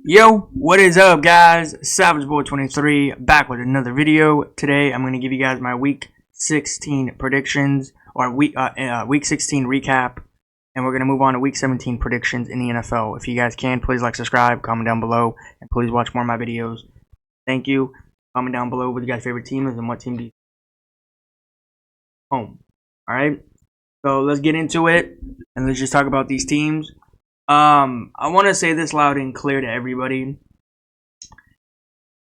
Yo, what is up, guys? Savage Boy 23 back with another video. Today, I'm going to give you guys my Week 16 predictions or Week 16 recap, and we're going to move on to Week 17 predictions in the NFL. If you guys can, please like, subscribe, comment down below, and please watch more of my videos. Thank you. Comment down below what your guys' favorite team is and what team do you home. All right, so let's get into it and let's just talk about these teams. I want to say this loud and clear to everybody.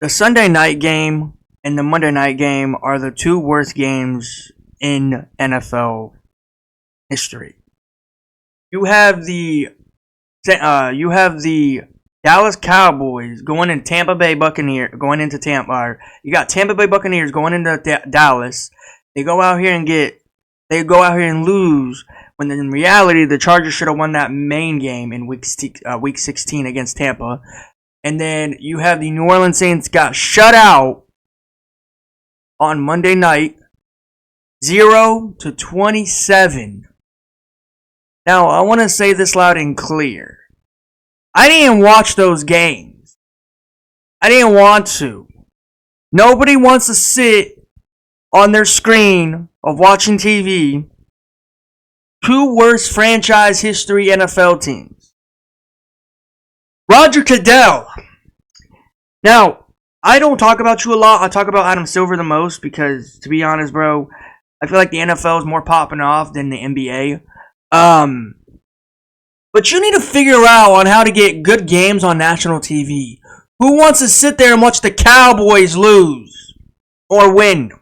The Sunday night game and the Monday night game are the two worst games in NFL history. You have the Dallas Cowboys going in Tampa Bay Buccaneers going into Tampa. You got Tampa Bay Buccaneers going into Dallas. They go out here and lose. When in reality, the Chargers should have won that main game in Week 16 against Tampa. And then you have the New Orleans Saints got shut out on Monday night, 0-27. Now, I want to say this loud and clear. I didn't watch those games. I didn't want to. Nobody wants to sit on their screen of watching TV. Two worst franchise history NFL teams. Roger Goodell. Now, I don't talk about you a lot. I talk about Adam Silver the most because, to be honest, bro, I feel like the NFL is more popping off than the NBA. But you need to figure out on how to get good games on national TV. Who wants to sit there and watch the Cowboys lose or win?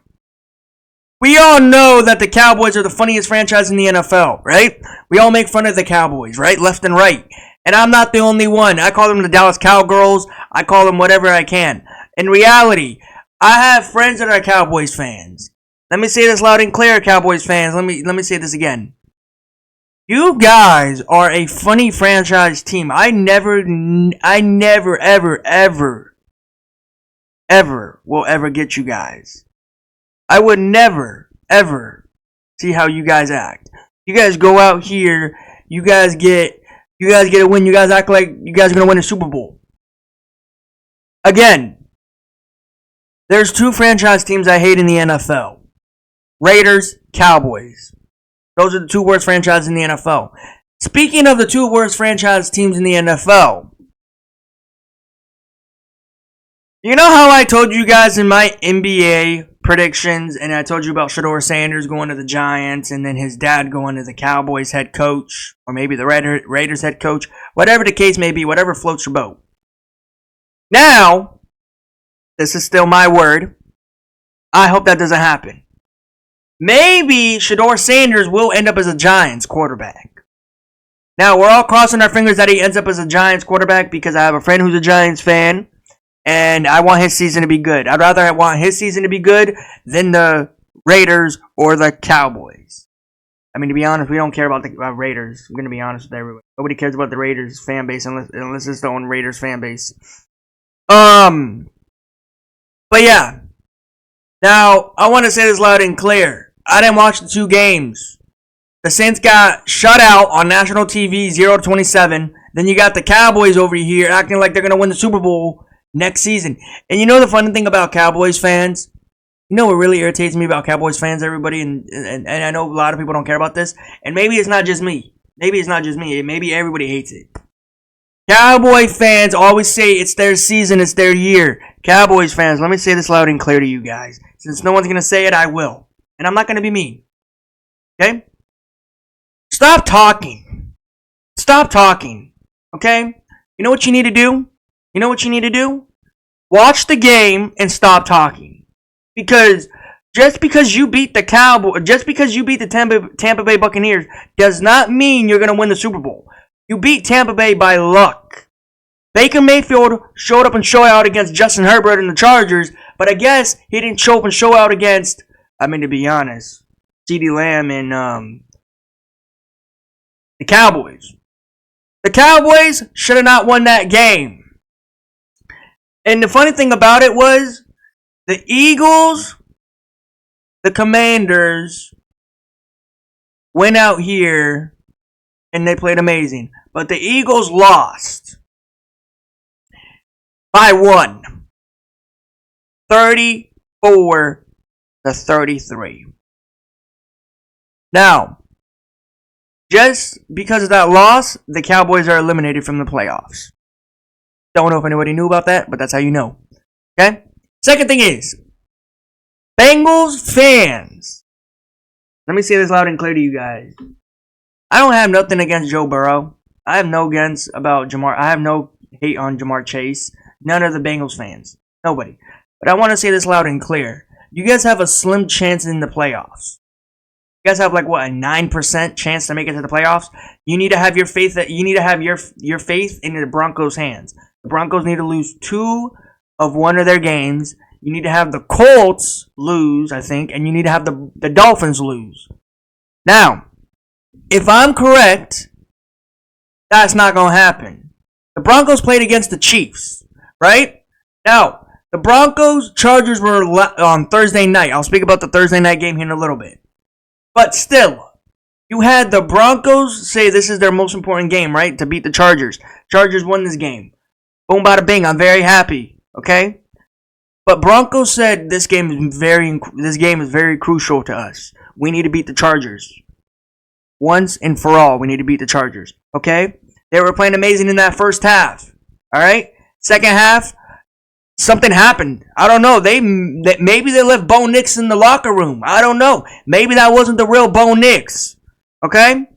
We all know that the Cowboys are the funniest franchise in the NFL, right? We all make fun of the Cowboys, right? Left and right. And I'm not the only one. I call them the Dallas Cowgirls. I call them whatever I can. In reality, I have friends that are Cowboys fans. Let me say this loud and clear, Cowboys fans. Let me say this again. You guys are a funny franchise team. I never, ever will ever get you guys. I would never, ever see how you guys act. You guys go out here, you guys get a win, you guys act like you guys are going to win a Super Bowl. Again, there's two franchise teams I hate in the NFL. Raiders, Cowboys. Those are the two worst franchises in the NFL. Speaking of the two worst franchise teams in the NFL, you know how I told you guys in my NBA predictions, and I told you about Shedeur Sanders going to the Giants, and then his dad going to the Cowboys head coach, or maybe the Raiders head coach, whatever the case may be, whatever floats your boat. Now, this is still my word. I hope that doesn't happen. Maybe Shedeur Sanders will end up as a Giants quarterback. Now, we're all crossing our fingers that he ends up as a Giants quarterback because I have a friend who's a Giants fan. And I want his season to be good. I'd rather want his season to be good than the Raiders or the Cowboys. I mean, to be honest, we don't care about the Raiders. I'm going to be honest with everyone. Nobody cares about the Raiders fan base unless it's their own Raiders fan base. But yeah. Now, I want to say this loud and clear. I didn't watch the two games. The Saints got shut out on national TV, 0-27. Then you got the Cowboys over here acting like they're going to win the Super Bowl next season. And you know the funny thing about Cowboys fans? You know what really irritates me about Cowboys fans, everybody? And I know a lot of people don't care about this. And maybe it's not just me. Maybe everybody hates it. Cowboy fans always say it's their season, it's their year. Cowboys fans, let me say this loud and clear to you guys. Since no one's going to say it, I will. And I'm not going to be mean. Okay? Stop talking. Stop talking. Okay? You know what you need to do? You know what you need to do? Watch the game and stop talking. Because just because you beat the Tampa Bay Buccaneers does not mean you're going to win the Super Bowl. You beat Tampa Bay by luck. Baker Mayfield showed up and showed out against Justin Herbert and the Chargers, but I guess he didn't show up and show out against, to be honest, CeeDee Lamb and the Cowboys. The Cowboys should have not won that game. And the funny thing about it was, the Eagles, the Commanders, went out here and they played amazing. But the Eagles lost. by 1. 34-33. Now, just because of that loss, the Cowboys are eliminated from the playoffs. Don't know if anybody knew about that, but that's how you know. Okay? Second thing is, Bengals fans. Let me say this loud and clear to you guys. I don't have nothing against Joe Burrow. I have no against about Jamar. I have no hate on Jamar Chase. None of the Bengals fans. Nobody. But I want to say this loud and clear. You guys have a slim chance in the playoffs. You guys have like what, a 9% chance to make it to the playoffs. You need to have your faith your faith in the Broncos' hands. The Broncos need to lose 2 of one of their games. You need to have the Colts lose, I think, and you need to have the Dolphins lose. Now, if I'm correct, that's not going to happen. The Broncos played against the Chiefs, right? Now, the Broncos-Chargers were on Thursday night. I'll speak about the Thursday night game here in a little bit. But still, you had the Broncos say this is their most important game, right? To beat the Chargers. Chargers won this game. Boom, bada, bing. I'm very happy. Okay? But Broncos said this game is very crucial to us. We need to beat the Chargers. Once and for all, we need to beat the Chargers. Okay? They were playing amazing in that first half. All right? Second half, something happened. I don't know. Maybe they left Bo Nix in the locker room. I don't know. Maybe that wasn't the real Bo Nix. Okay?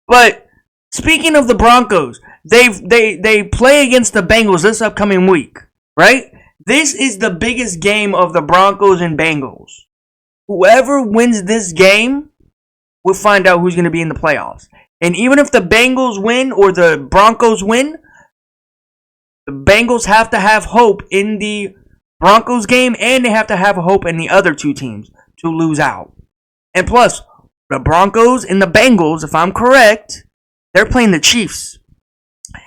But speaking of the Broncos, they play against the Bengals this upcoming week, right? This is the biggest game of the Broncos and Bengals. Whoever wins this game will find out who's going to be in the playoffs. And even if the Bengals win or the Broncos win, the Bengals have to have hope in the Broncos game, and they have to have hope in the other two teams to lose out. And plus, the Broncos and the Bengals, if I'm correct, they're playing the Chiefs.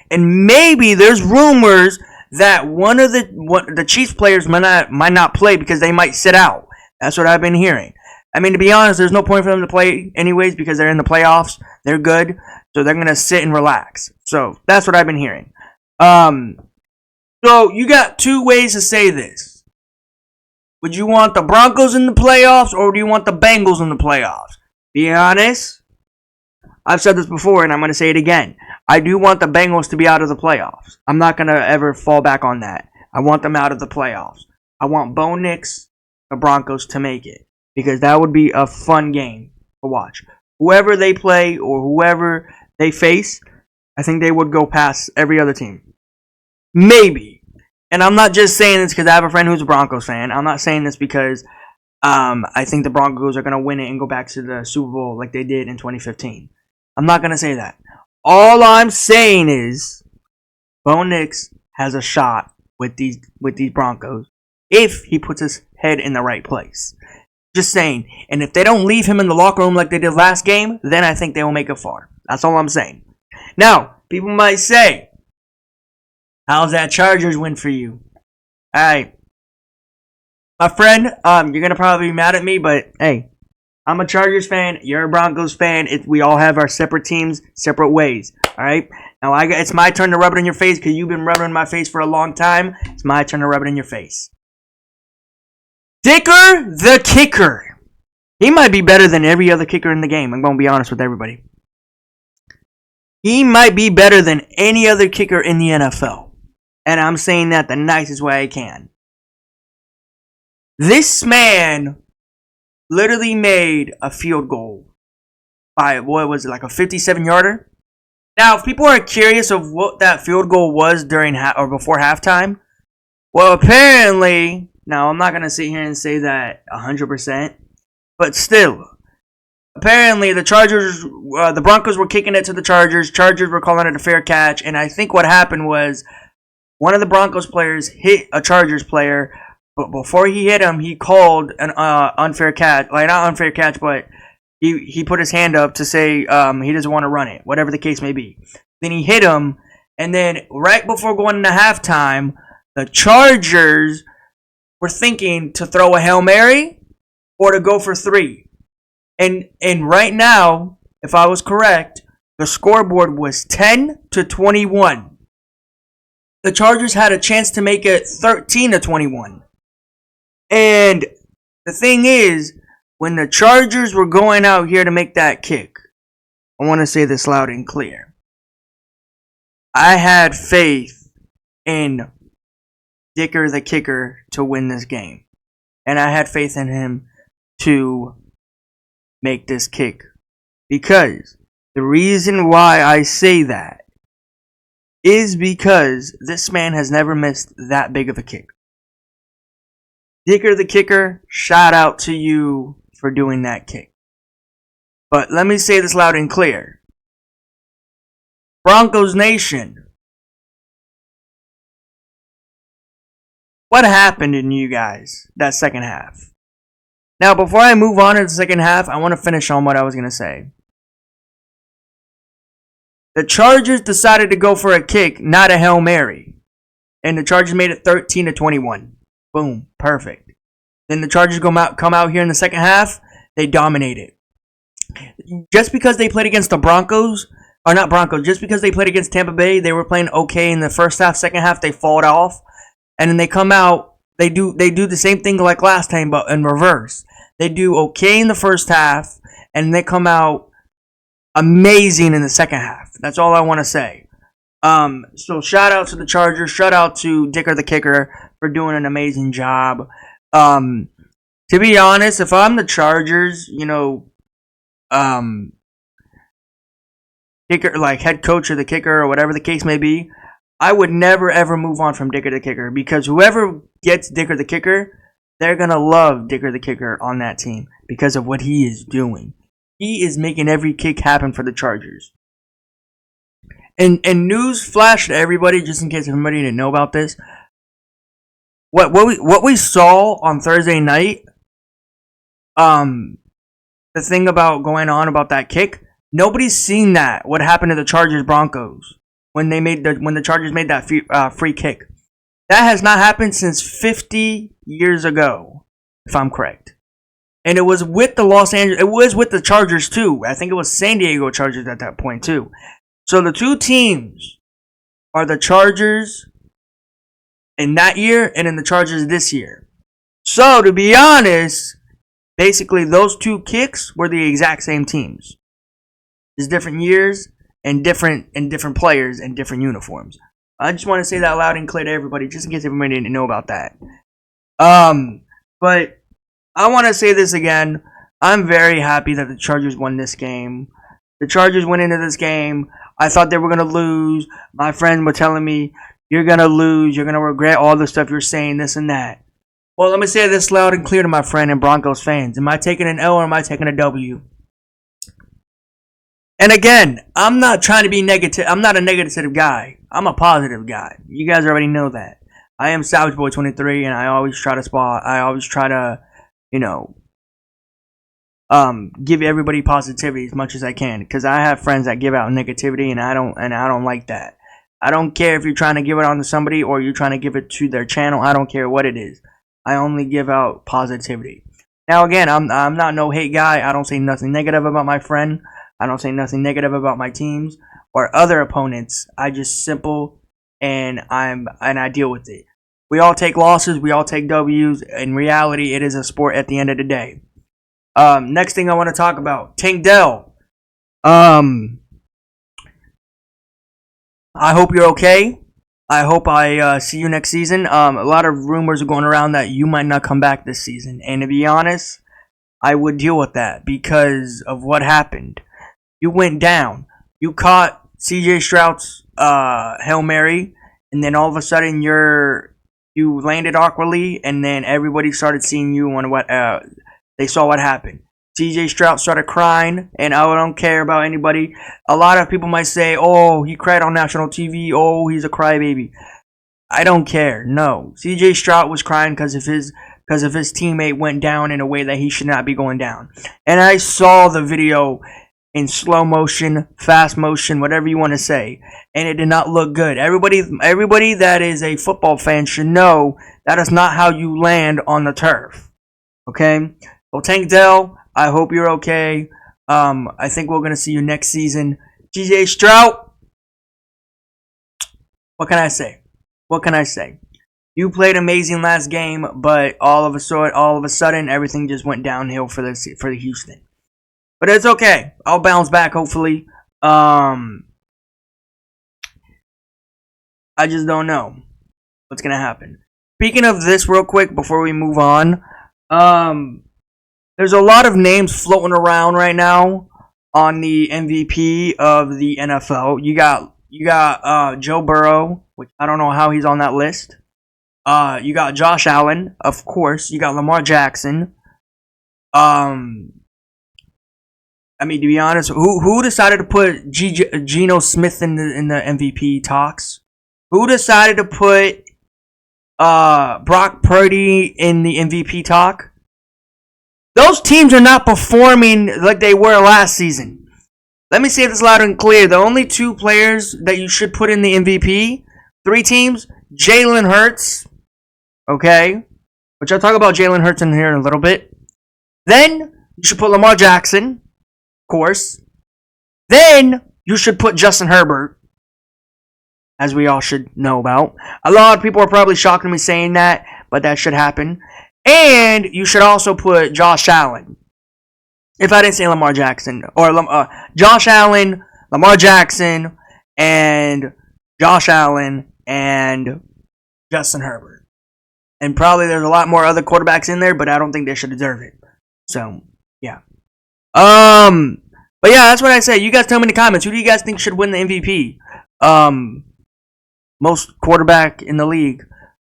And maybe there's rumors that one of the Chiefs players might not play because they might sit out. That's what I've been hearing. I mean, to be honest, there's no point for them to play anyways because they're in the playoffs. They're good, so they're going to sit and relax. So that's what I've been hearing. So you got 2 ways to say this. Would you want the Broncos in the playoffs or do you want the Bengals in the playoffs? Be honest. I've said this before and I'm going to say it again. I do want the Bengals to be out of the playoffs. I'm not going to ever fall back on that. I want them out of the playoffs. I want Bo Nix, the Broncos, to make it. Because that would be a fun game to watch. Whoever they play or whoever they face, I think they would go past every other team. Maybe. And I'm not just saying this because I have a friend who's a Broncos fan. I'm not saying this because I think the Broncos are going to win it and go back to the Super Bowl like they did in 2015. I'm not going to say that. All I'm saying is Bo Nix has a shot with these Broncos if he puts his head in the right place. Just saying. And if they don't leave him in the locker room like they did last game, then I think they will make it far. That's all I'm saying. Now, people might say, how's that Chargers win for you? Alright. My friend, you're going to probably be mad at me, but hey, I'm a Chargers fan. You're a Broncos fan. We all have our separate teams, separate ways. Alright? Now, it's my turn to rub it in your face because you've been rubbing it in my face for a long time. It's my turn to rub it in your face. Dicker the kicker. He might be better than every other kicker in the game. I'm going to be honest with everybody. He might be better than any other kicker in the NFL. And I'm saying that the nicest way I can. This man literally made a field goal by, what was it, like a 57-yarder? Now, if people are curious of what that field goal was during or before halftime, well, apparently, now I'm not going to sit here and say that 100%, but still, apparently the Broncos were kicking it to the Chargers. Chargers were calling it a fair catch, and I think what happened was one of the Broncos players hit a Chargers player, but before he hit him, he called an unfair catch. Like, not unfair catch, but he put his hand up to say he doesn't want to run it, whatever the case may be. Then he hit him, and then right before going into halftime, the Chargers were thinking to throw a Hail Mary or to go for 3. And right now, if I was correct, the scoreboard was 10-21. the Chargers had a chance to make it 13-21. And the thing is, when the Chargers were going out here to make that kick, I want to say this loud and clear. I had faith in Dicker the kicker to win this game. And I had faith in him to make this kick. Because the reason why I say that is because this man has never missed that big of a kick. Dicker the kicker, shout out to you for doing that kick. But let me say this loud and clear. Broncos Nation, what happened in you guys that second half? Now, before I move on to the second half, I want to finish on what I was going to say. The Chargers decided to go for a kick, not a Hail Mary. And the Chargers made it 13-21. Boom. Perfect. Then the Chargers come out here in the second half. They dominated. Just because they played against the Broncos, or not Broncos, just because they played against Tampa Bay, they were playing okay in the first half. Second half, they fall off. And then they come out, they do the same thing like last time, but in reverse. They do okay in the first half, and they come out amazing in the second half. That's all I want to say. So shout out to the Chargers. Shout out to Dicker the kicker for doing an amazing job. To be honest, if I'm the Chargers, kicker, like head coach or the kicker or whatever the case may be, I would never ever move on from Dicker the kicker, because whoever gets Dicker the kicker, they're gonna love Dicker the kicker on that team because of what he is doing. He is making every kick happen for the Chargers. And news flash to everybody, just in case everybody didn't know about this. What we saw on Thursday night, the thing about going on about that kick, nobody's seen that. What happened to the Chargers Broncos when the Chargers made that free kick? That has not happened since 50 years ago, if I'm correct. And it was with the the Chargers too. I think it was San Diego Chargers at that point too. So the two teams are the Chargers in that year and in the Chargers this year. So to be honest, basically those two kicks were the exact same teams. Just different years and different players and different uniforms. I just want to say that loud and clear to everybody, just in case everybody didn't know about that. But I want to say this again. I'm very happy that the Chargers won this game. The Chargers went into this game. I thought they were going to lose. My friends were telling me, you're going to lose. You're going to regret all the stuff you're saying, this and that. Well, let me say this loud and clear to my friend and Broncos fans. Am I taking an L or am I taking a W? And again, I'm not trying to be negative. I'm not a negative guy. I'm a positive guy. You guys already know that. I am Savage Boy 23, and I always try to give everybody positivity as much as I can, because I have friends that give out negativity, and I don't like that. I don't care if you're trying to give it on to somebody or you're trying to give it to their channel. I don't care what it is. I only give out positivity. Now again, I'm not no hate guy. I don't say nothing negative about my friend. I don't say nothing negative about my teams or other opponents. I just simple and I deal with it. We all take losses. We all take W's. In reality, it is a sport at the end of the day. Next thing I want to talk about, Tank Dell. I hope you're okay. I hope I see you next season. A lot of rumors are going around that you might not come back this season. And to be honest, I would deal with that because of what happened. You went down. You caught CJ Stroud's Hail Mary, and then all of a sudden you landed awkwardly, and then everybody started seeing you on what they saw what happened. CJ Stroud started crying, and I don't care about anybody. A lot of people might say, oh, he cried on national TV. Oh, he's a crybaby. I don't care. No. CJ Stroud was crying because of his teammate went down in a way that he should not be going down. And I saw the video in slow motion, fast motion, whatever you want to say, and it did not look good. Everybody that is a football fan should know that is not how you land on the turf. Okay? Well, Tank Dell, I hope you're okay. I think we're going to see you next season. CJ Stroud, what can I say? what can I say? You played amazing last game, but all of a sudden, everything just went downhill for the Houston. But it's okay. I'll bounce back, hopefully. I just don't know what's gonna happen. Speaking of this, real quick before we move on, there's a lot of names floating around right now on the MVP of the NFL. You got Joe Burrow, which I don't know how he's on that list. You got Josh Allen, of course. You got Lamar Jackson. I mean, to be honest, who decided to put Geno Smith in the MVP talks? Who decided to put Brock Purdy in the MVP talk? Those teams are not performing like they were last season. Let me say this loud and clear. The only two players that you should put in the MVP, 3 teams, Jalen Hurts, okay? Which I'll talk about Jalen Hurts in here in a little bit. Then you should put Lamar Jackson, of course. Then you should put Justin Herbert, as we all should know about. A lot of people are probably shocked at me saying that, but that should happen. And you should also put Josh Allen. If I didn't say Lamar Jackson. Or Josh Allen, Lamar Jackson, and Josh Allen, and Justin Herbert. And probably there's a lot more other quarterbacks in there, but I don't think they should deserve it. So, yeah. But yeah, that's what I say. You guys tell me in the comments. Who do you guys think should win the MVP? Most quarterback in the league.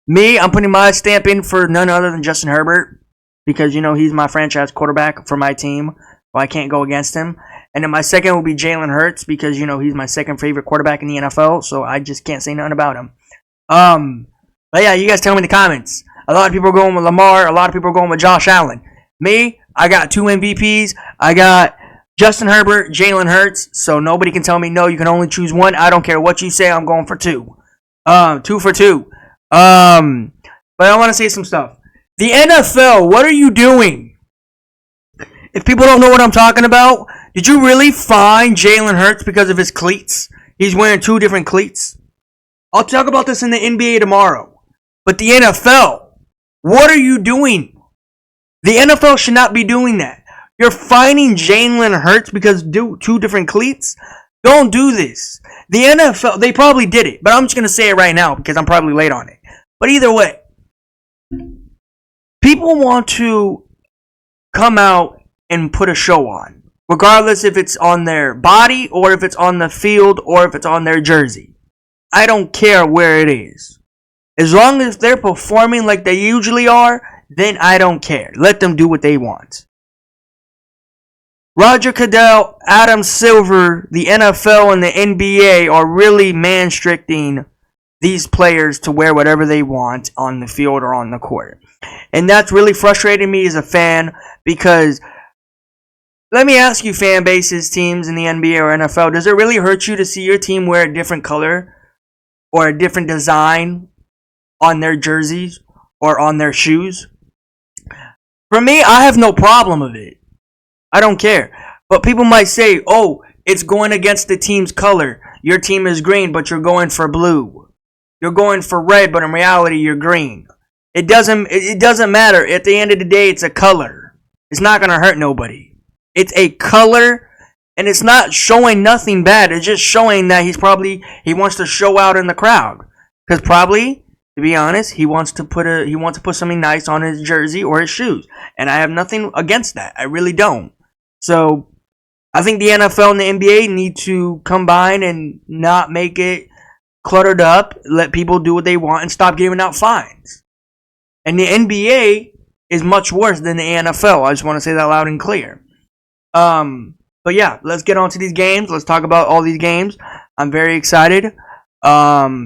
Me, I'm putting my stamp in for none other than Justin Herbert. Because, he's my franchise quarterback for my team. So I can't go against him. And then my second will be Jalen Hurts. Because, he's my second favorite quarterback in the NFL. So I just can't say nothing about him. But yeah, you guys tell me in the comments. A lot of people are going with Lamar. A lot of people are going with Josh Allen. Me, I got 2 MVPs. I got Justin Herbert, Jalen Hurts. So nobody can tell me, no, you can only choose one. I don't care what you say. I'm going for 2. 2 for 2. But I want to say some stuff. The NFL, what are you doing? If people don't know what I'm talking about, did you really fine Jalen Hurts because of his cleats? He's wearing 2 different cleats. I'll talk about this in the NBA tomorrow. But the NFL, what are you doing? The NFL should not be doing that. You're fining Jalen Hurts because 2 different cleats? Don't do this. The NFL, they probably did it. But I'm just going to say it right now because I'm probably late on it. But either way, people want to come out and put a show on. Regardless if it's on their body or if it's on the field or if it's on their jersey. I don't care where it is. As long as they're performing like they usually are, then I don't care. Let them do what they want. Roger Goodell, Adam Silver, the NFL and the NBA are really man-stricting these players to wear whatever they want on the field or on the court. And that's really frustrating me as a fan because, let me ask you fan bases, teams in the NBA or NFL, does it really hurt you to see your team wear a different color or a different design on their jerseys or on their shoes? For me, I have no problem with it. I don't care. But people might say, oh, it's going against the team's color. Your team is green, but you're going for blue. You're going for red, but in reality, you're green. It doesn't matter. At the end of the day, it's a color. It's not going to hurt nobody. It's a color, and it's not showing nothing bad. It's just showing that he wants to show out in the crowd. Because probably, to be honest, he wants to put something nice on his jersey or his shoes. And I have nothing against that. I really don't. So, I think the NFL and the NBA need to combine and not make it cluttered up, let people do what they want, and stop giving out fines. And the NBA is much worse than the NFL. I just want to say that loud and clear. But yeah, let's get on to these games. Let's talk about all these games. I'm very excited. Yeah.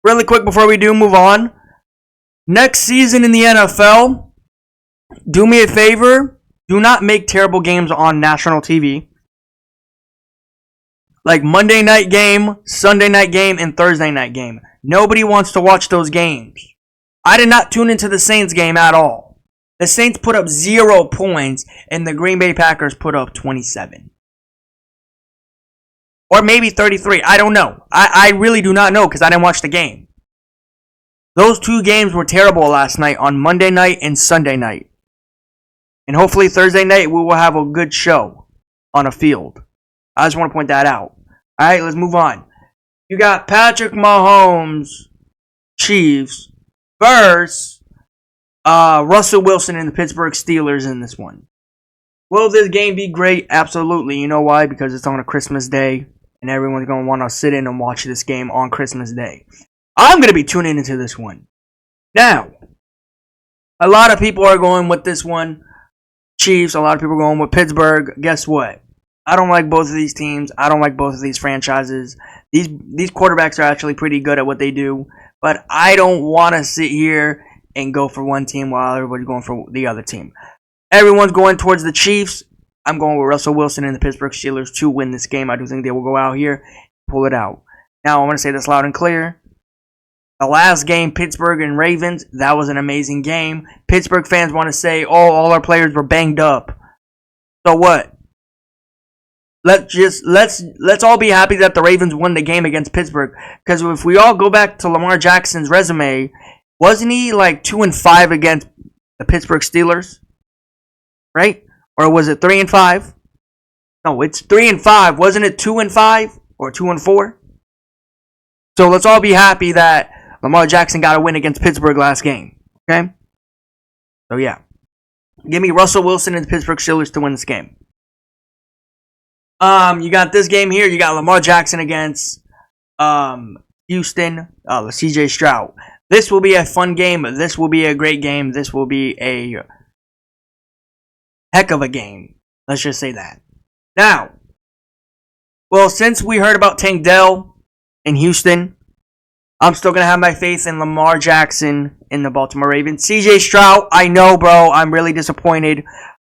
Really quick before we do move on. Next season in the NFL, do me a favor. Do not make terrible games on national TV. Like Monday night game, Sunday night game, and Thursday night game. Nobody wants to watch those games. I did not tune into the Saints game at all. The Saints put up 0 points, and the Green Bay Packers put up 27. Or maybe 33. I don't know. I really do not know because I didn't watch the game. Those two games were terrible last night on Monday night and Sunday night. And hopefully Thursday night we will have a good show on a field. I just want to point that out. Alright, let's move on. You got Patrick Mahomes, Chiefs, versus Russell Wilson and the Pittsburgh Steelers in this one. Will this game be great? Absolutely. You know why? Because it's on a Christmas day, and everyone's going to want to sit in and watch this game on Christmas Day. I'm going to be tuning into this one. Now, a lot of people are going with this one, Chiefs. A lot of people are going with Pittsburgh. Guess what? I don't like both of these teams. I don't like both of these franchises. These quarterbacks are actually pretty good at what they do, but I don't want to sit here and go for one team while everybody's going for the other team. Everyone's going towards the Chiefs. I'm going with Russell Wilson and the Pittsburgh Steelers to win this game. I do think they will go out here and pull it out. Now, I want to say this loud and clear. The last game, Pittsburgh and Ravens, that was an amazing game. Pittsburgh fans want to say, oh, all our players were banged up. So what? Let's all be happy that the Ravens won the game against Pittsburgh. Because if we all go back to Lamar Jackson's resume, wasn't he like 2-5 against the Pittsburgh Steelers? Right? Or was it 3-5? No, it's 3-5. Wasn't it 2-5 or 2-4? So let's all be happy that Lamar Jackson got a win against Pittsburgh last game. Okay? So yeah. Give me Russell Wilson and the Pittsburgh Steelers to win this game. You got this game here. You got Lamar Jackson against Houston, CJ Stroud. This will be a fun game. This will be a great game. This will be a heck of a game. Let's just say that. Now, well, since we heard about Tank Dell in Houston, I'm still going to have my faith in Lamar Jackson in the Baltimore Ravens. CJ Stroud, I know, bro. I'm really disappointed.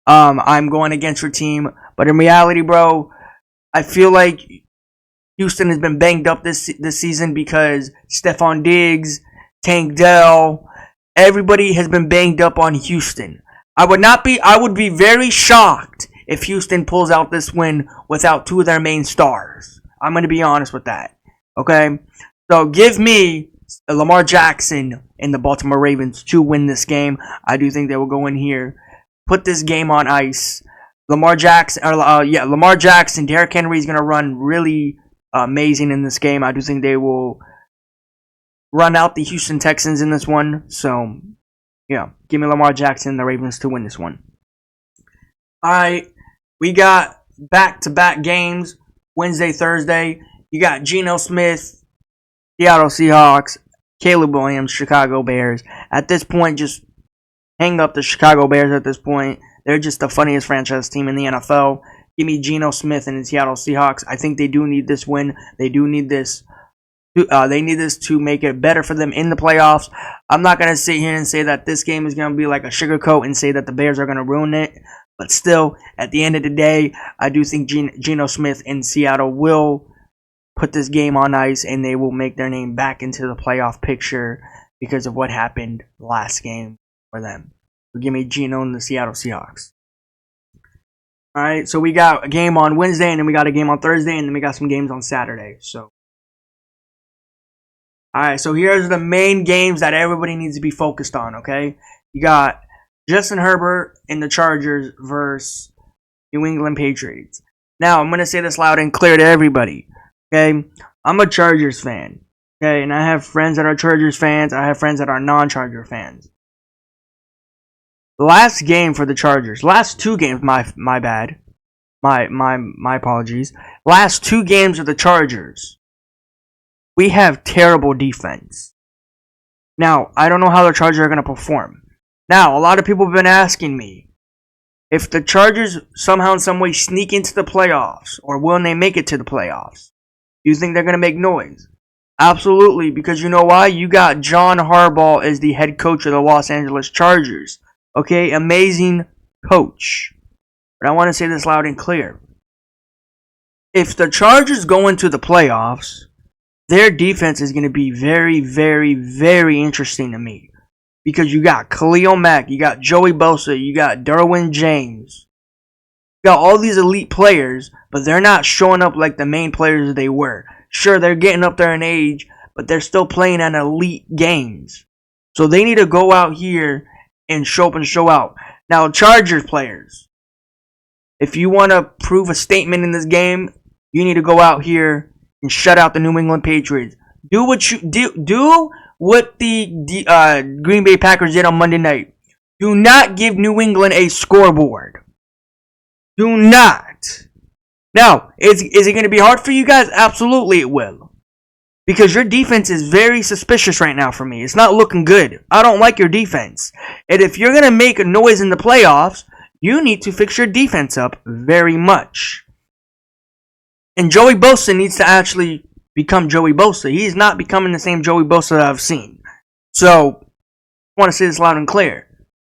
I'm going against your team. But in reality, bro, I feel like Houston has been banged up this season because Stephon Diggs, Tank Dell, everybody has been banged up on Houston. I would be very shocked if Houston pulls out this win without two of their main stars. I'm going to be honest with that. Okay? So give me Lamar Jackson and the Baltimore Ravens to win this game. I do think they will go in here, put this game on ice. Lamar Jackson, Derrick Henry is going to run really amazing in this game. I do think they will run out the Houston Texans in this one. So, yeah, give me Lamar Jackson and the Ravens to win this one. All right, we got back-to-back games, Wednesday, Thursday. You got Geno Smith, Seattle Seahawks, Caleb Williams, Chicago Bears. At this point, just hang up the Chicago Bears at this point. They're just the funniest franchise team in the NFL. Give me Geno Smith and the Seattle Seahawks. I think they do need this win. They do need this. They need this to make it better for them in the playoffs. I'm not going to sit here and say that this game is going to be like a sugarcoat and say that the Bears are going to ruin it. But still, at the end of the day, I do think Geno Smith in Seattle will put this game on ice and they will make their name back into the playoff picture because of what happened last game for them. So give me Geno and the Seattle Seahawks. Alright, so we got a game on Wednesday, and then we got a game on Thursday, and then we got some games on Saturday. So, alright, so here's the main games that everybody needs to be focused on, okay? You got Justin Herbert and the Chargers versus New England Patriots. Now, I'm going to say this loud and clear to everybody, okay? I'm a Chargers fan, okay? And I have friends that are Chargers fans. I have friends that are non-Charger fans. Last game for the Chargers. Last two games, my bad. My apologies. Last two games of the Chargers. We have terrible defense. Now, I don't know how the Chargers are going to perform. Now, a lot of people have been asking me if the Chargers somehow in some way sneak into the playoffs, or will they make it to the playoffs? Do you think they're going to make noise? Absolutely, because you know why? You got John Harbaugh as the head coach of the Los Angeles Chargers. Okay, amazing coach. But I want to say this loud and clear. If the Chargers go into the playoffs, their defense is going to be very, very, very interesting to me. Because you got Khalil Mack, you got Joey Bosa, you got Derwin James. got all these elite players, but they're not showing up like the main players they were. Sure, they're getting up there in age, but they're still playing at elite games. So they need to go out here and show up and show out. Now, Chargers players, if you want to prove a statement in this game, you need to go out here and shut out the New England Patriots. Do what the Green Bay Packers did on Monday night. Do not give New England a scoreboard. Do not. Now, is it going to be hard for you guys? Absolutely it will. Because your defense is very suspicious right now for me. It's not looking good. I don't like your defense. And if you're going to make a noise in the playoffs, you need to fix your defense up very much. And Joey Bosa needs to actually become Joey Bosa. He's not becoming the same Joey Bosa that I've seen. So, I want to say this loud and clear.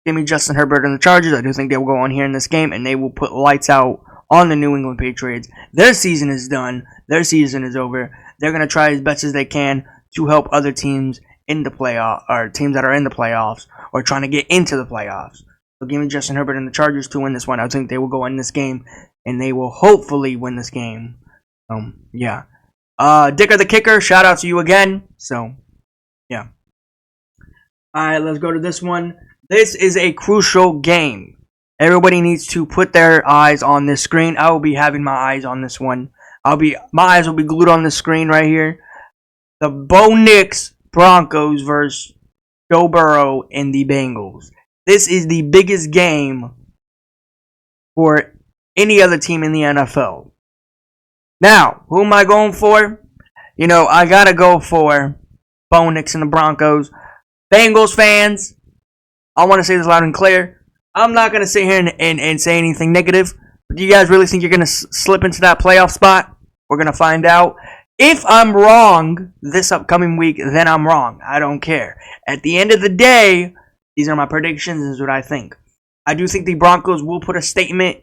Give me Justin Herbert and the Chargers. I do think they will go on here in this game, and they will put lights out on the New England Patriots. Their season is done. Their season is over. They're going to try as best as they can to help other teams in the playoff, or teams that are in the playoffs, or trying to get into the playoffs. So give me Justin Herbert and the Chargers to win this one. I think they will go in this game, and they will hopefully win this game. Yeah. Dicker the Kicker, shout out to you again. So, yeah. Alright, let's go to this one. This is a crucial game. Everybody needs to put their eyes on this screen. I will be having my eyes on this one. My eyes will be glued on the screen right here. The Bo Nix Broncos versus Joe Burrow and the Bengals. This is the biggest game for any other team in the NFL. Now, who am I going for? You know, I gotta go for Bo Nix and the Broncos. Bengals fans, I want to say this loud and clear. I'm not going to sit here and say anything negative. But do you guys really think you're going to slip into that playoff spot? We're going to find out. If I'm wrong this upcoming week, then I'm wrong. I don't care. At the end of the day, these are my predictions. This is what I think. I do think the Broncos will put a statement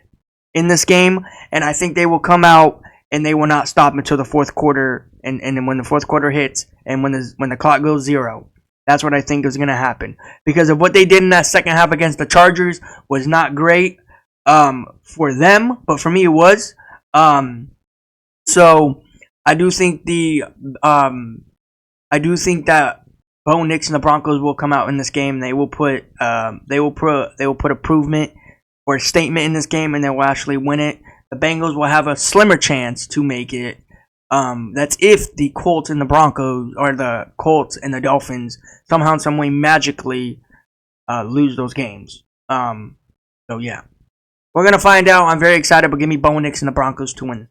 in this game. And I think they will come out and they will not stop until the fourth quarter. And then when the fourth quarter hits and when the clock goes 0. That's what I think is going to happen. Because of what they did in that second half against the Chargers was not great for them. But for me, it was. So, I do think that Bo Nix and the Broncos will come out in this game. They will put improvement or a statement in this game, and they will actually win it. The Bengals will have a slimmer chance to make it. That's if the Colts and the Broncos, or the Colts and the Dolphins, somehow, some way, magically lose those games. So yeah, we're gonna find out. I'm very excited, but give me Bo Nix and the Broncos to win.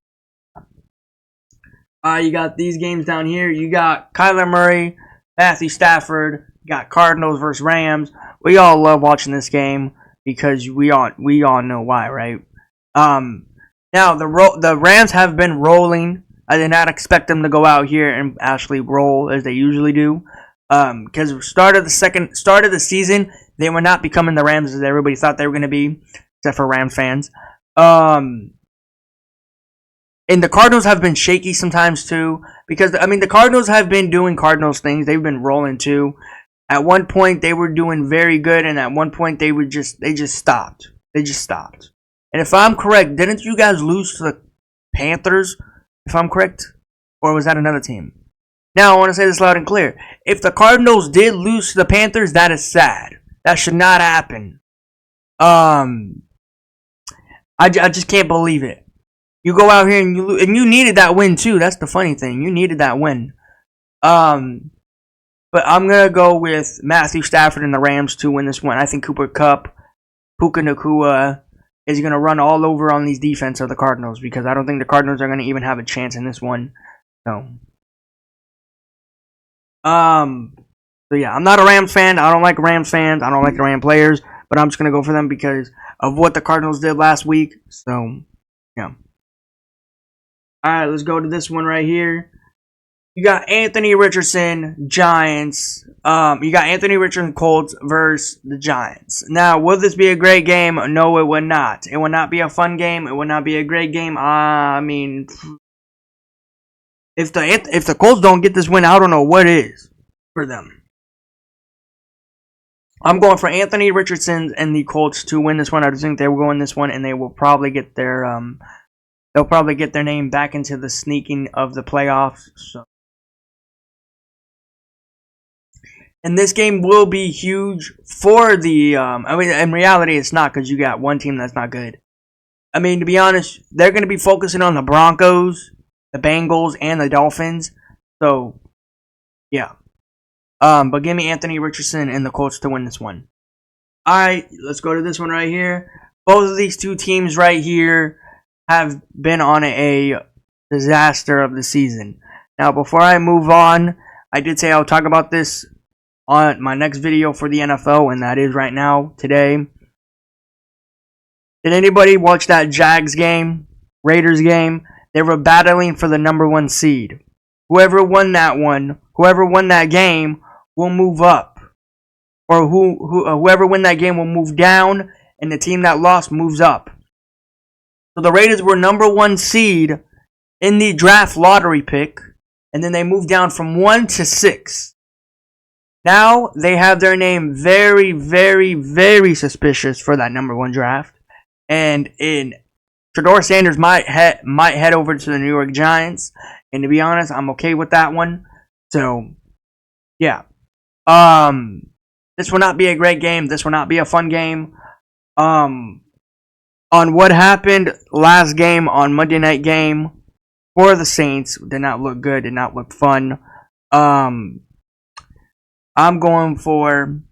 You got these games down here. You got Kyler Murray, Matthew Stafford. You got Cardinals versus Rams. We all love watching this game because we all know why, right? Now the Rams have been rolling. I did not expect them to go out here and actually roll as they usually do. Because start of the season, they were not becoming the Rams as everybody thought they were going to be, except for Rams fans. And the Cardinals have been shaky sometimes too, because I mean the Cardinals have been doing Cardinals things. They've been rolling too. At one point they were doing very good, and at one point they just stopped. They just stopped. And if I'm correct, didn't you guys lose to the Panthers? If I'm correct, or was that another team? Now I want to say this loud and clear. If the Cardinals did lose to the Panthers, that is sad. That should not happen. I just can't believe it. You go out here and you lose, and you needed that win too. That's the funny thing. You needed that win. But I'm gonna go with Matthew Stafford and the Rams to win this one. I think Cooper Kupp, Puka Nacua is going to run all over on these defense of the Cardinals, because I don't think the Cardinals are going to even have a chance in this one. So yeah, I'm not a Rams fan. I don't like Rams fans. I don't like the Rams players, but I'm just going to go for them because of what the Cardinals did last week. So, yeah. All right, let's go to this one right here. You got Anthony Richardson, Giants. You got Anthony Richardson, Colts versus the Giants. Now, will this be a great game? No, it would not. It would not be a fun game. It would not be a great game. I mean, if the Colts don't get this win, I don't know what is for them. I'm going for Anthony Richardson and the Colts to win this one. I just think they will win this one, and they will probably get their they'll probably get their name back into the sneaking of the playoffs. So, and this game will be huge for the. I mean, in reality, it's not because you got one team that's not good. I mean, to be honest, they're going to be focusing on the Broncos, the Bengals, and the Dolphins. So, yeah. But give me Anthony Richardson and the Colts to win this one. All right, let's go to this one right here. Both of these two teams right here have been on a disaster of the season. Now, before I move on, I did say I'll talk about this on my next video for the NFL, and that is right now, today. Did anybody watch that Jags game, Raiders game? They were battling for the number 1 seed. Whoever won that game will move up. Or whoever win that game will move down, and the team that lost moves up. So the Raiders were number 1 seed in the draft lottery pick, and then they moved down from 1 to 6. Now they have their name very, very, very suspicious for that number 1 draft. And Shedeur Sanders might head over to the New York Giants. And to be honest, I'm okay with that one. So, yeah. This will not be a great game. This will not be a fun game. On what happened last game on Monday Night Game for the Saints, did not look good, did not look fun. I'm going for...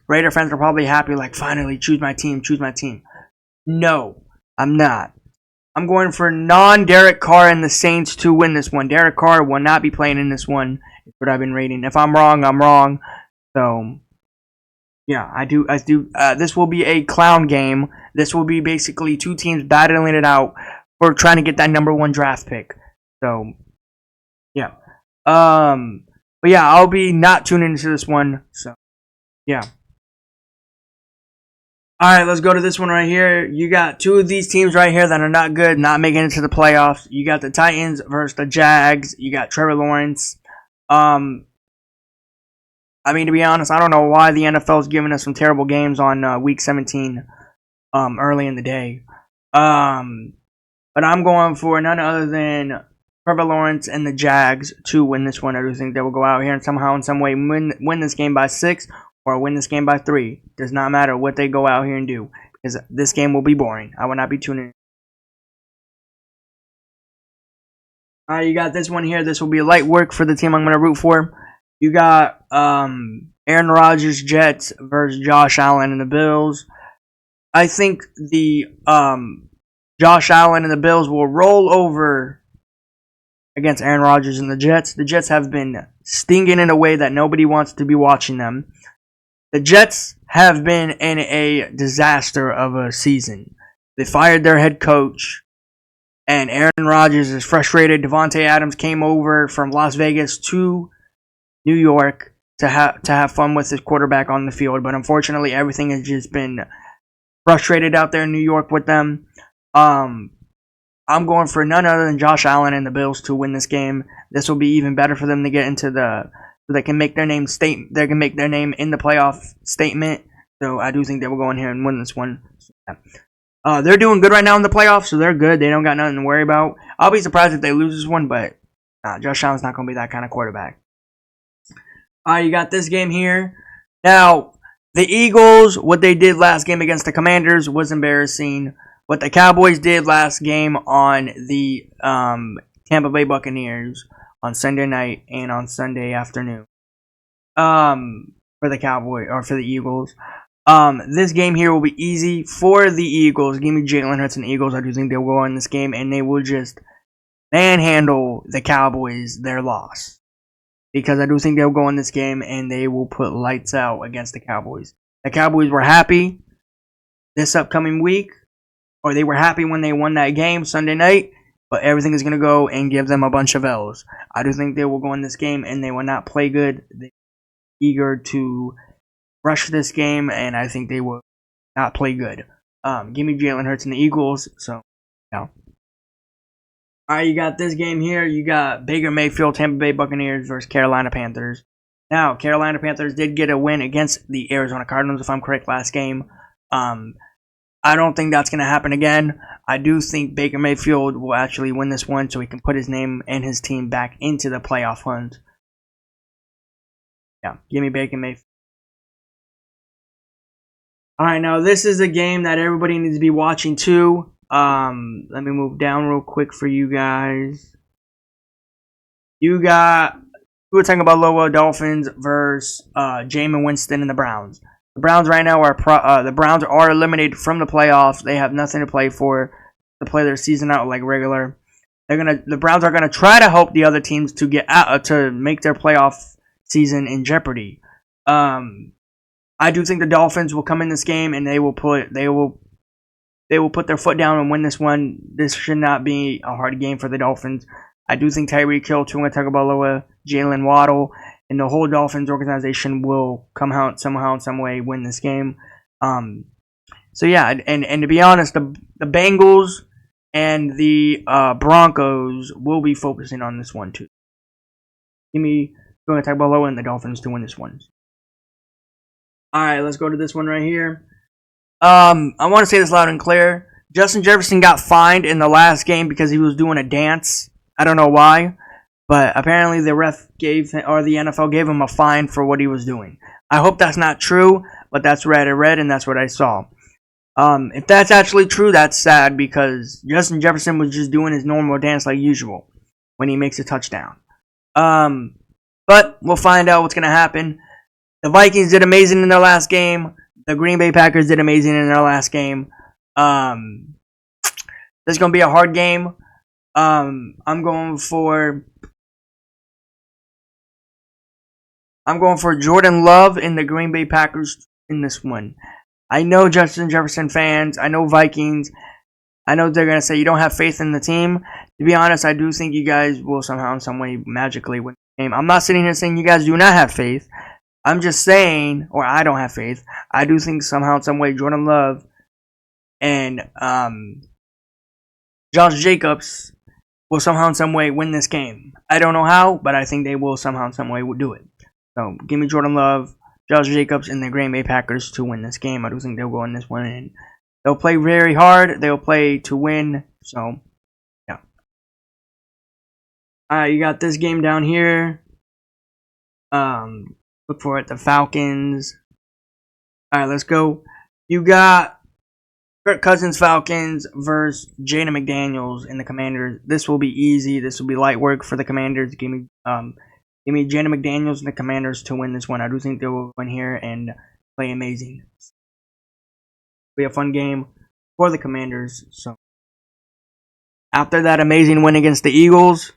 Raider fans are probably happy, like, finally, choose my team. No, I'm not. I'm going for non-Derek Carr and the Saints to win this one. Derek Carr will not be playing in this one. That's what I've been rating. If I'm wrong, I'm wrong. So, yeah, I do. This will be a clown game. This will be basically two teams battling it out for trying to get that number 1 draft pick. So, yeah. But yeah, I'll be not tuning into this one. So, yeah. Alright, let's go to this one right here. You got two of these teams right here that are not good, not making it to the playoffs. You got the Titans versus the Jags. You got Trevor Lawrence. I mean, to be honest, I don't know why the NFL is giving us some terrible games on Week 17 early in the day. But I'm going for none other than Trevor Lawrence and the Jags to win this one. I do think they will go out here and somehow, in some way, win this game by 6. Or win this game by 3. Does not matter what they go out here and do. Because this game will be boring. I will not be tuning in. Alright, you got this one here. This will be light work for the team I'm going to root for. You got Aaron Rodgers, Jets versus Josh Allen and the Bills. I think the Josh Allen and the Bills will roll over against Aaron Rodgers and the Jets. The Jets have been stinging in a way that nobody wants to be watching them. The Jets have been in a disaster of a season. They fired their head coach, and Aaron Rodgers is frustrated. Devontae Adams came over from Las Vegas to New York to have fun with his quarterback on the field, but unfortunately, everything has just been frustrated out there in New York with them. I'm going for none other than Josh Allen and the Bills to win this game. This will be even better for them to get into the... So they can make their name They can make their name in the playoff statement. So I do think they will go in here and win this one. So, yeah. They're doing good right now in the playoffs, so they're good. They don't got nothing to worry about. I'll be surprised if they lose this one, but Josh Allen's not going to be that kind of quarterback. You got this game here. Now, the Eagles, what they did last game against the Commanders was embarrassing. What the Cowboys did last game on the Tampa Bay Buccaneers on Sunday night and on Sunday afternoon. For the Eagles. This game here will be easy for the Eagles. Give me Jalen Hurts and the Eagles. I do think they'll go in this game and they will just manhandle the Cowboys their loss. Because I do think they'll go in this game and they will put lights out against the Cowboys. The Cowboys were happy this upcoming week, or they were happy when they won that game Sunday night. But everything is going to go and give them a bunch of L's. I do think they will go in this game and they will not play good. They're eager to rush this game, and I think they will not play good. Give me Jalen Hurts and the Eagles. So, no. Alright, you got this game here. You got Baker Mayfield, Tampa Bay Buccaneers versus Carolina Panthers. Now, Carolina Panthers did get a win against the Arizona Cardinals, if I'm correct, last game. I don't think that's going to happen again. I do think Baker Mayfield will actually win this one so he can put his name and his team back into the playoff hunt. Yeah, give me Baker Mayfield. All right, now this is a game that everybody needs to be watching too. Let me move down real quick for you guys. You got Tua Tagovailoa Dolphins versus Jameis Winston and the Browns. The Browns right now are eliminated from the playoffs. They have nothing to play for to play their season out like regular. The Browns are gonna try to help the other teams to get out to make their playoff season in jeopardy. I do think the Dolphins will come in this game and they will put their foot down and win this one. This should not be a hard game for the Dolphins. I do think Tyreek Hill, Tua Tagovailoa, Jalen Waddle, and the whole Dolphins organization will come out somehow in some way win this game. So yeah, and to be honest, the Bengals and the Broncos will be focusing on this one too. Give me Tua Tagovailoa and the Dolphins to win this one. All right, let's go to this one right here. I want to say this loud and clear. Justin Jefferson got fined in the last game because he was doing a dance. I don't know why, but apparently the NFL gave him a fine for what he was doing. I hope that's not true, but that's what I read and that's what I saw. If that's actually true, that's sad because Justin Jefferson was just doing his normal dance like usual when he makes a touchdown. But we'll find out what's going to happen. The Vikings did amazing in their last game. The Green Bay Packers did amazing in their last game. This is going to be a hard game. I'm going for Jordan Love and the Green Bay Packers in this one. I know Justin Jefferson fans. I know Vikings. I know they're going to say you don't have faith in the team. To be honest, I do think you guys will somehow in some way magically win the game. I'm not sitting here saying you guys do not have faith. I'm just saying, or I don't have faith. I do think somehow in some way Jordan Love and Josh Jacobs will somehow in some way win this game. I don't know how, but I think they will somehow in some way do it. So give me Jordan Love, Josh Jacobs, and the Green Bay Packers to win this game. I do think they'll go in this one and they'll play very hard. They'll play to win. So yeah. Alright, you got this game down here. Look for it, the Falcons. Alright, let's go. You got Kirk Cousins Falcons versus Jaden McDaniels and the Commanders. This will be easy. This will be light work for the Commanders. Give me Jaden McDaniels and the Commanders to win this one. I do think they will win here and play amazing. It'll be a fun game for the Commanders. So after that amazing win against the Eagles,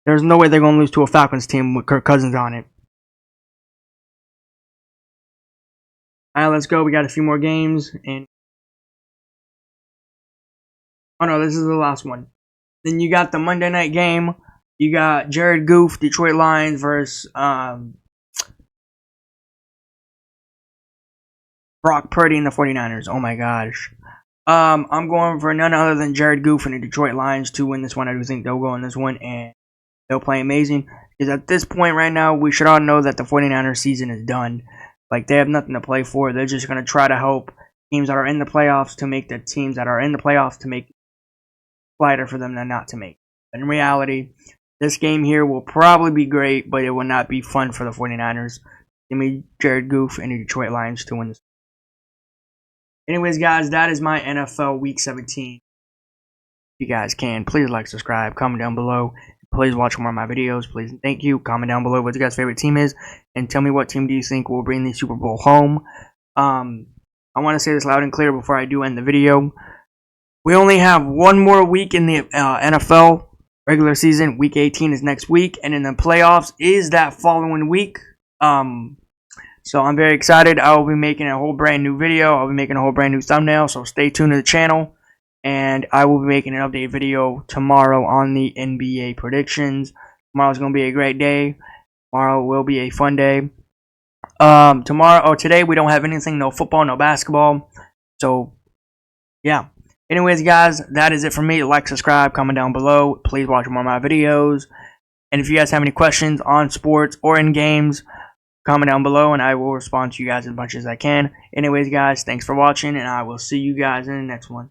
there's no way they're going to lose to a Falcons team with Kirk Cousins on it. Alright, let's go. We got a few more games and oh no, this is the last one. Then you got the Monday night game. You got Jared Goff, Detroit Lions versus Brock Purdy and the 49ers. Oh my gosh. I'm going for none other than Jared Goff and the Detroit Lions to win this one. I do think they'll go in this one and they'll play amazing. Because at this point right now, we should all know that the 49ers season is done. Like, they have nothing to play for. They're just going to try to help teams that are in the playoffs to make the teams that are in the playoffs to make lighter for them than not to make. But in reality, this game here will probably be great, but it will not be fun for the 49ers. Give me Jared Goff and the Detroit Lions to win this. Anyways, guys, that is my NFL Week 17. If you guys can, please like, subscribe, comment down below. Please watch more of my videos. Please and thank you. Comment down below what your guys' favorite team is. And tell me what team do you think will bring the Super Bowl home. I want to say this loud and clear before I do end the video. We only have one more week in the NFL regular season. Week 18 is next week. And in the playoffs is that following week. So I'm very excited. I will be making a whole brand new video. I'll be making a whole brand new thumbnail. So stay tuned to the channel. And I will be making an update video tomorrow on the NBA predictions. Tomorrow's going to be a great day. Tomorrow will be a fun day. Today we don't have anything. No football, no basketball. So, yeah. Anyways, guys, that is it for me. Like, subscribe, comment down below. Please watch more of my videos. And if you guys have any questions on sports or in games, comment down below, and I will respond to you guys as much as I can. Anyways, guys, thanks for watching, and I will see you guys in the next one.